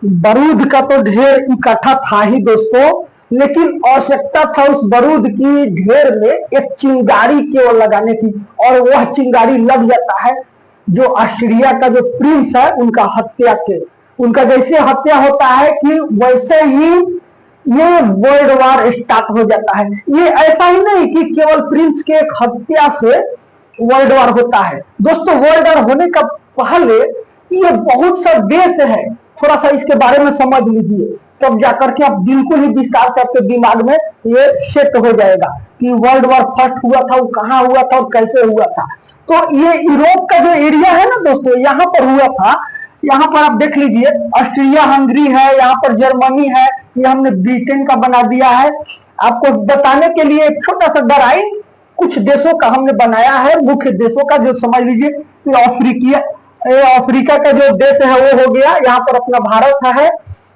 बारूद का तो ढेर इकट्ठा था ही दोस्तों, लेकिन आवश्यकता था उस बारूद की ढेर में एक चिंगारी केवल लगाने की, और वह चिंगारी लग जाता है जो ऑस्ट्रिया का जो प्रिंस है उनका हत्या के, उनका जैसे हत्या होता है कि वैसे ही ये वर्ल्ड वार स्टार्ट हो जाता है। ये ऐसा ही नहीं कि केवल प्रिंस के एक हत्या से वर्ल्ड वार होता है दोस्तों। वर्ल्ड वार होने का पहले ये बहुत सा देश है, थोड़ा सा इसके बारे में समझ लीजिए, तब जाकर के आप बिल्कुल ही विस्तार से आपके दिमाग में ये सेट हो जाएगा कि वर्ल्ड वार फर्स्ट हुआ था, वो कहाँ हुआ था और कैसे हुआ था। तो ये यूरोप का जो एरिया है ना दोस्तों, यहाँ पर हुआ था। यहाँ पर आप देख लीजिए, ऑस्ट्रिया हंगरी है, यहाँ पर जर्मनी है, ये हमने ब्रिटेन का बना दिया है। आपको बताने के लिए एक छोटा सा ड्राइंग कुछ देशों का हमने बनाया है, मुख्य देशों का, जो समझ लीजिए अफ्रीका का जो देश है वो हो गया, यहाँ पर अपना भारत है,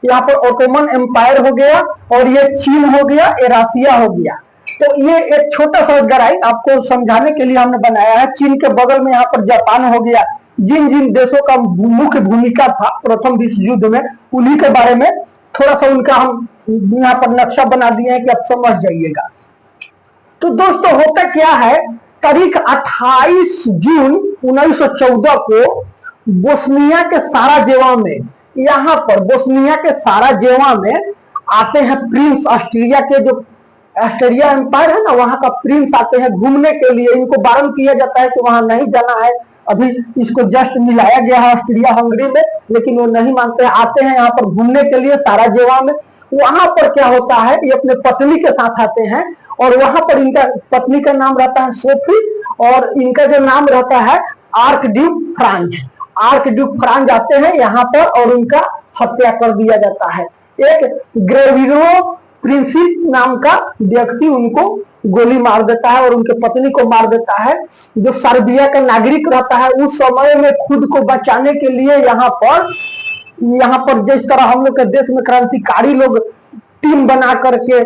यहाँ पर ओटोमन एम्पायर हो गया, और ये चीन हो गया, ये रसिया हो गया। तो ये एक छोटा सा ड्राइंग आपको समझाने के लिए हमने बनाया है। चीन के बगल में यहाँ पर जापान हो गया। जिन जिन देशों का मुख्य भूमिका था प्रथम विश्व युद्ध में, उन्हीं के बारे में थोड़ा सा उनका हम यहाँ पर नक्शा बना दिए हैं कि आप समझ जाइएगा। तो दोस्तों होता क्या है, तारीख 28 जून 1914 को बोस्निया के साराजेवा में, यहाँ पर बोस्निया के साराजेवा में आते हैं प्रिंस ऑस्ट्रिया के, जो ऑस्ट्रिया एम्पायर है ना, वहां का प्रिंस आते हैं घूमने के लिए। इनको बारण किया जाता है कि वहां नहीं जाना है, अभी इसको जस्ट मिलाया गया है ऑस्ट्रिया हंगरी में, लेकिन वो नहीं मानते हैं, आते हैं यहाँ पर घूमने के लिए साराजेवा में। वहां पर क्या होता है, ये अपने पत्नी के साथ आते हैं, और वहां पर इनका पत्नी का नाम रहता है सोफी, और इनका जो नाम रहता है arc Duke Franz. Arc Duke Franz आते हैं यहाँ पर और उनका हत्या कर दिया जाता है। एक ग्रेविरो प्रिंसिप नाम का व्यक्ति उनको गोली मार देता है और उनके पत्नी को मार देता है, जो सर्बिया का नागरिक रहता है। उस समय में खुद को बचाने के लिए यहाँ पर जिस तरह हम लोग के देश में क्रांतिकारी लोग टीम बना करके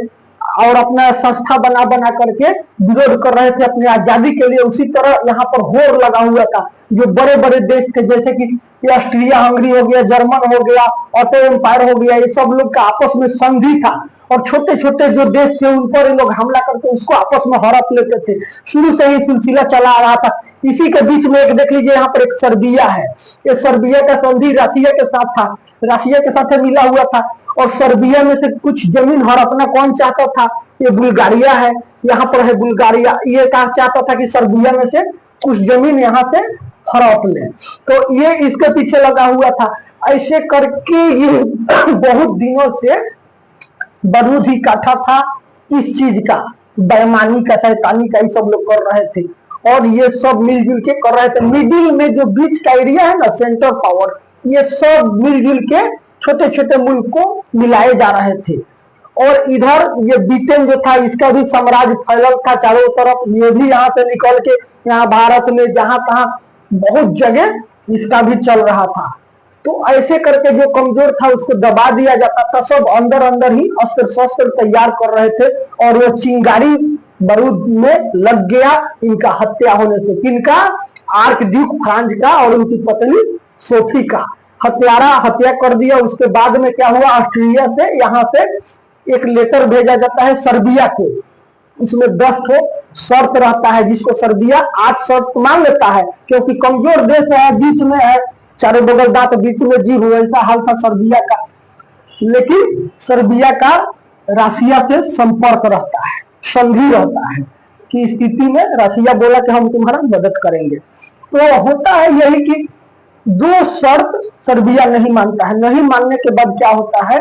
और अपना संस्था बना बना करके विरोध कर रहे थे अपनी आजादी के लिए, उसी तरह यहाँ पर होड़ लगा हुआ था। जो बड़े बड़े देश थे जैसे कि ऑस्ट्रिया हंगरी हो गया, जर्मन हो गया, ऑटो एम्पायर हो गया, ये सब लोग का आपस में संधि था, और छोटे छोटे जो देश थे उन पर लोग हमला करके उसको आपस में हड़प लेते थे। शुरू से ही सिलसिला चला आ रहा था। इसी के बीच में एक देख लीजिए, यहाँ पर एक सर्बिया है। ये सर्बिया का संधि रसिया के साथ था, रसिया के साथ मिला हुआ था, और सर्बिया में से कुछ जमीन हड़पना कौन चाहता था, ये बुल्गारिया है, यहाँ पर है बुल्गारिया। ये कहा चाहता था कि सर्बिया में से कुछ जमीन यहाँ से हड़प ले, तो ये इसके पीछे लगा हुआ था। ऐसे करके ये बहुत दिनों से बारूद ही काटा था, इस चीज का, बेईमानी का, शैतानी का, ये सब लोग कर रहे थे, और ये सब मिलजुल के कर रहे थे। मिडिल में जो बीच का एरिया है ना, सेंटर पावर, ये सब मिलजुल के छोटे छोटे मुल्क को मिलाए जा रहे थे। और इधर ये ब्रिटेन जो था, इसका भी साम्राज्य फैलल था चारों तरफ, ये भी यहाँ से निकल के यहाँ भारत में जहां तहां बहुत जगह इसका भी चल रहा था। तो ऐसे करके जो कमजोर था उसको दबा दिया जाता था। सब अंदर अंदर ही अस्त्र शस्त्र तैयार कर रहे थे, और वो चिंगारी बारूद में लग गया इनका हत्या होने से। किनका? आर्क ड्यूक फ्रांज का और उनकी पत्नी सोफी का हत्या कर दिया। उसके बाद में क्या हुआ, ऑस्ट्रेलिया से यहाँ से एक लेटर भेजा जाता है सर्बिया को, उसमें 10 ठो शर्त रहता है, जिसको सर्बिया 8 शर्त मान लेता है, क्योंकि कमजोर देश है, बीच में है, चारों बगल दांत बीच में जीव, ऐसा हाल था सर्बिया का। लेकिन सर्बिया का रसिया से संपर्क रहता है, संधि रहता है, कि स्थिति में रसिया बोला कि हम तुम्हारा मदद करेंगे। तो होता है यही कि 2 शर्त सर्बिया नहीं मानता है। नहीं मानने के बाद क्या होता है,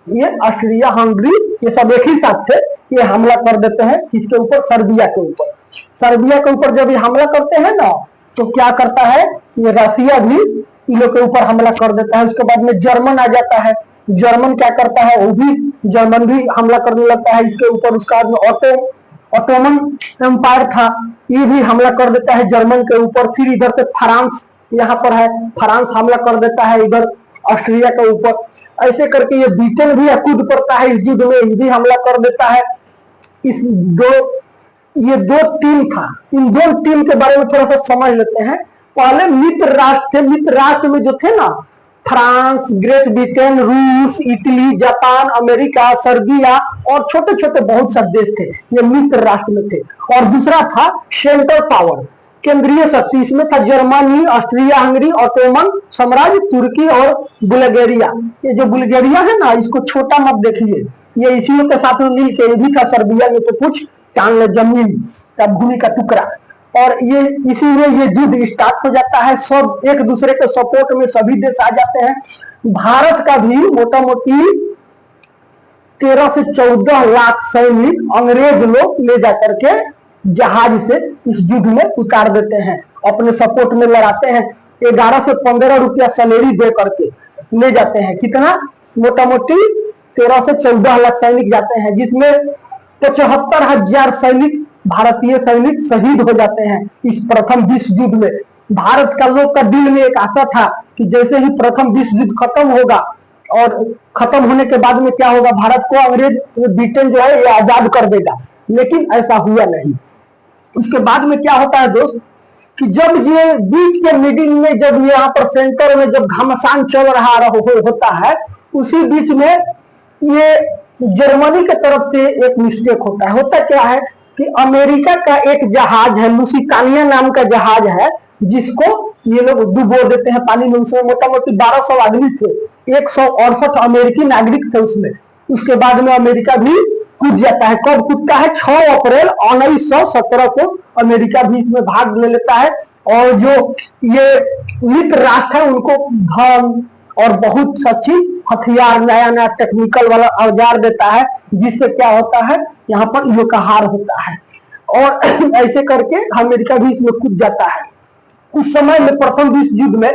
ये ऑस्ट्रिया हंगरी ये सब एक ही साथ थे, ये हमला कर देते हैं किसके ऊपर, सर्बिया के ऊपर। सर्बिया के ऊपर जब ये हमला करते हैं ना, तो क्या करता है, ये रसिया भी इन लोग के ऊपर हमला कर देता है। उसके बाद में जर्मन आ जाता है, जर्मन क्या करता है, वो भी जर्मन भी हमला करने लगता है इसके ऊपर। उसके बाद में ऑटोमन एम्पायर था, ये भी हमला कर देता है जर्मन के ऊपर। फिर इधर से फ्रांस यहाँ पर है, फ्रांस हमला कर देता है इधर ऑस्ट्रिया के ऊपर। ऐसे करके ये ब्रिटेन भी कूद पड़ता है इस युद्ध में, ये भी हमला कर देता है। ये 2 टीम था, इन 2 टीम के बारे में थोड़ा सा समझ लेते हैं। पहले मित्र राष्ट्र थे, मित्र राष्ट्र में जो थे ना, फ्रांस, ग्रेट ब्रिटेन, रूस, इटली, जापान, अमेरिका, सर्बिया और छोटे छोटे बहुत से देश थे, ये मित्र राष्ट्र में थे। और दूसरा था सेंट्रल पावर, केंद्रीय शक्ति, इसमें था जर्मनी, ऑस्ट्रिया हंगरी, ऑटोमन साम्राज्य, तुर्की और बुल्गारिया। ये जो बुल्गारिया है ना, इसको छोटा मत देखिए, ये इसी के साथ में मिल के भी था सर्बिया में से कुछ टांग जमीन का भूमि का टुकड़ा। और ये इसीलिए ये युद्ध स्टार्ट हो जाता है, सब एक दूसरे के सपोर्ट में सभी देश आ जाते हैं। भारत का भी मोटा मोटी 13 से 14 लाख सैनिक अंग्रेज लोग ले जाकर के जहाज से इस युद्ध में उतार देते हैं, अपने सपोर्ट में लड़ाते हैं। 11 से 15 रुपया सैलरी दे करके ले जाते हैं। कितना? मोटा मोटी 13 से 14 लाख सैनिक जाते हैं, जिसमें 75,000 सैनिक, भारतीय सैनिक शहीद हो जाते हैं इस प्रथम विश्व युद्ध में। भारत का लोग का दिल में एक आशा था कि जैसे ही प्रथम विश्व युद्ध खत्म होगा और खत्म होने के बाद में क्या होगा, भारत को अंग्रेज ब्रिटेन जो है ये आजाद कर देगा, लेकिन ऐसा हुआ नहीं। उसके बाद में क्या होता है दोस्त, कि जब ये बीच के मिडिल में, जब यहाँ पर सेंटर में जब घमासान चल रहा होता है, उसी बीच में ये जर्मनी की तरफ से एक मिस्टेक होता है। होता क्या है कि अमेरिका का एक जहाज है, लुसितानिया नाम का जहाज है, जिसको ये लोग डुबो देते हैं पानी में। उसमें मोटा मोटी 1200 आदमी थे, 168 अमेरिकी नागरिक थे उसमें। उसके बाद में अमेरिका भी कूद जाता है। कब कूदता है? 6 अप्रैल 1917 को अमेरिका भी इसमें भाग ले लेता है। और जो ये मित्र राष्ट्र है उनको धन और बहुत सा चीज, हथियार, नया नया टेक्निकल वाला औजार देता है, जिससे क्या होता है, यहाँ पर युद्ध का हार होता है। और ऐसे करके अमेरिका भी इसमें कूद जाता है। उस समय में प्रथम विश्व युद्ध में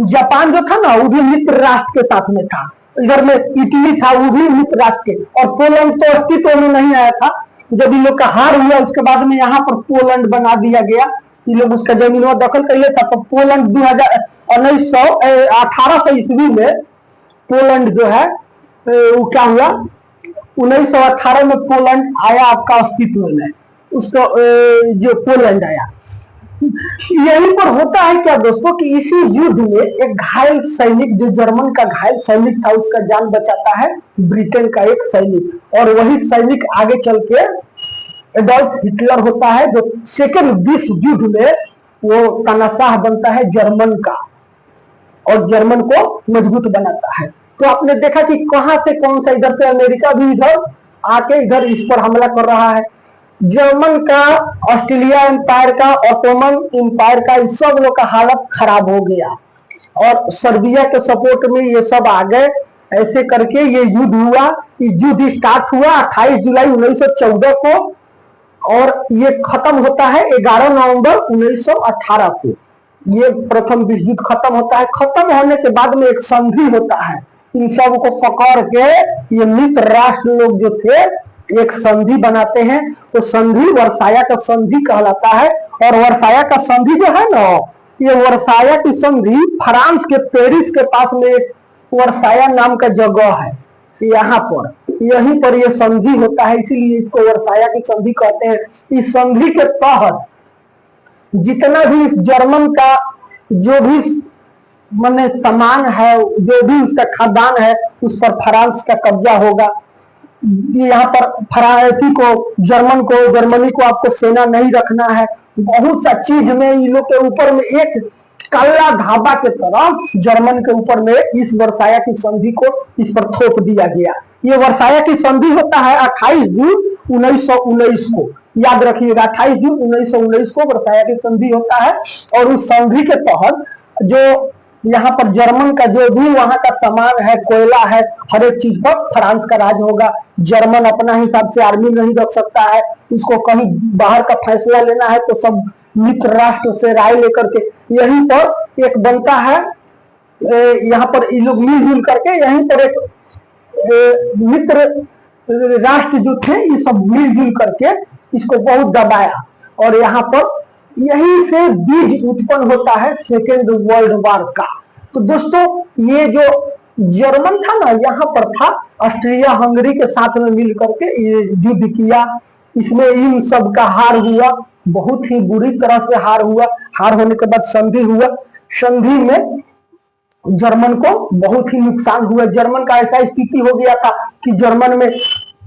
जापान जो था ना, वो भी मित्र राष्ट्र के साथ में था। इधर में इटली था, वो भी मित्र राष्ट्र के। और पोलैंड तो अस्तित्व में नहीं आया था। जब इन लोग का हार हुआ उसके बाद में यहाँ पर पोलैंड बना दिया गया, ये लोग उसका जमीन दखल कर लिया था। तो पोलैंड 1800 ईस्वी में पोलैंड जो है वो क्या हुआ, 1918 में पोलैंड आया आपका अस्तित्व में, उसको जो पोलैंड आया। यहीं पर होता है क्या दोस्तों, कि इसी युद्ध में एक घायल सैनिक, जो जर्मन का घायल सैनिक था, उसका जान बचाता है ब्रिटेन का एक सैनिक। और वही सैनिक आगे चल के एडोल्फ हिटलर होता है, जो सेकेंड विश्व युद्ध में वो तानाशाह बनता है जर्मन का और जर्मन को मजबूत बनाता है। तो आपने देखा कि कहां से कौन सा, इधर से अमेरिका भी इधर आके इधर इस पर हमला कर रहा है। जर्मन का, ऑस्ट्रेलिया एम्पायर का, ऑटोमन एम्पायर का, इस सब लोग का हालत खराब हो गया। और सर्बिया के सपोर्ट में ये सब आ गए। ऐसे करके ये युद्ध हुआ। युद्ध स्टार्ट हुआ 28 जुलाई 1914 को और ये खत्म होता है 11 नवंबर 1918 को। ये प्रथम विश्व युद्ध खत्म होता है। खत्म होने के बाद में एक संधि होता है। इन सब को पकड़ के ये मित्र राष्ट्र लोग जो थे एक संधि बनाते हैं। तो संधि वर्साया का संधि कहलाता है। और वर्साया का संधि जो है ना, ये वर्साया की संधि फ्रांस के पेरिस के पास में एक वर्साया नाम का जगह है, यहाँ पर, यहीं पर ये संधि होता है, इसीलिए इसको वर्साया की संधि कहते हैं। इस संधि के तहत जितना भी जर्मन का जो भी माने सामान है, जो भी उसका खाद्यान्न है, उस पर फ्रांस का कब्जा होगा। यहाँ पर फ्रांसी को, जर्मनी को आपको सेना नहीं रखना है। बहुत सा चीज में इन लोग के ऊपर में एक काला धाबा के तरह जर्मन के ऊपर में इस वर्साया की संधि को इस पर थोप दिया गया। ये वर्साया की संधि होता है 28 जून 1919 को, याद रखिएगा, 28 जून 1919 को वर्साया की संधि होता है। और उस संधि के तहत जो यहाँ पर जर्मन का जो भी वहां का सामान है, कोयला है, हर एक चीज पर फ्रांस का राज होगा। जर्मन अपना हिसाब से आर्मी नहीं रख सकता है, उसको कहीं बाहर का फैसला लेना है तो सब मित्र राष्ट्र से राय लेकर के यहीं पर एक बनता है। यहाँ पर ये लोग मिलजुल करके यहीं पर एक मित्र राष्ट्र जो थे ये सब मिलजुल करके इसको बहुत दबाया। और यहाँ पर यहीं से बीज उत्पन्न होता है सेकेंड वर्ल्ड वॉर का। तो दोस्तों ये जो जर्मन था ना, यहाँ पर था, ऑस्ट्रिया हंगरी के साथ में मिल करके ये युद्ध किया। इसमें इन सब का हार हुआ, बहुत ही बुरी तरह से हार हुआ। हार होने के बाद संधि हुआ। संधि में जर्मन को बहुत ही नुकसान हुआ। जर्मन का ऐसा स्थिति हो गया था कि जर्मन में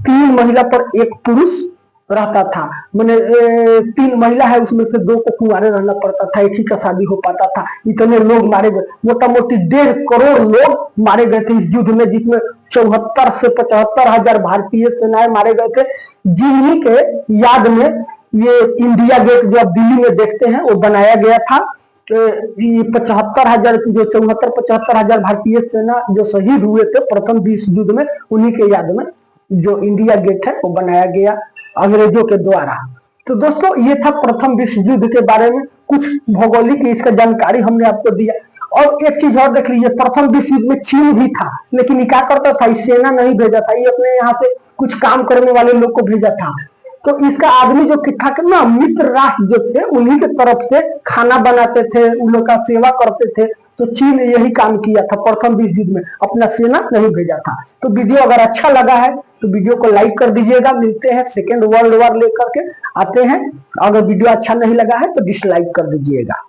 3 महिला पर 1 पुरुष रहता था। मैंने 3 महिला है, उसमें से 2 को कुंवारे रहना पड़ता था, एक ही का शादी हो पाता था। इतने लोग मारे गए, मोटा मोटी 1.5 करोड़ लोग मारे गए थे इस युद्ध में, जिसमें 74 से 75 हजार भारतीय सेनाएं मारे गए थे। जिन्हीं के याद में ये इंडिया गेट जो आप दिल्ली में देखते हैं वो बनाया गया था। ये 75 हजार, जो 74-75 हजार भारतीय सेना जो शहीद हुए थे प्रथम विश्व युद्ध में, उन्हीं के याद में जो इंडिया गेट है वो बनाया गया अंग्रेजों के द्वारा। तो दोस्तों ये था प्रथम विश्व युद्ध के बारे में कुछ भौगोलिक इसका जानकारी हमने आपको दिया। और एक चीज और देख लीजिए, प्रथम विश्व युद्ध में चीन भी था, लेकिन ये क्या करता था, सेना नहीं भेजा था, ये अपने यहाँ से कुछ काम करने वाले लोग को भेजा था। तो इसका आदमी जो था ना, मित्र राष्ट्र जो थे उन्हीं के तरफ से खाना बनाते थे, उन लोग का सेवा करते थे। तो चीन ने यही काम किया था प्रथम विश्व युद्ध में, अपना सेना नहीं भेजा था। तो वीडियो अगर अच्छा लगा है तो वीडियो को लाइक कर दीजिएगा। मिलते हैं सेकेंड वर्ल्ड वॉर लेकर के आते हैं। अगर वीडियो अच्छा नहीं लगा है तो डिसलाइक कर दीजिएगा।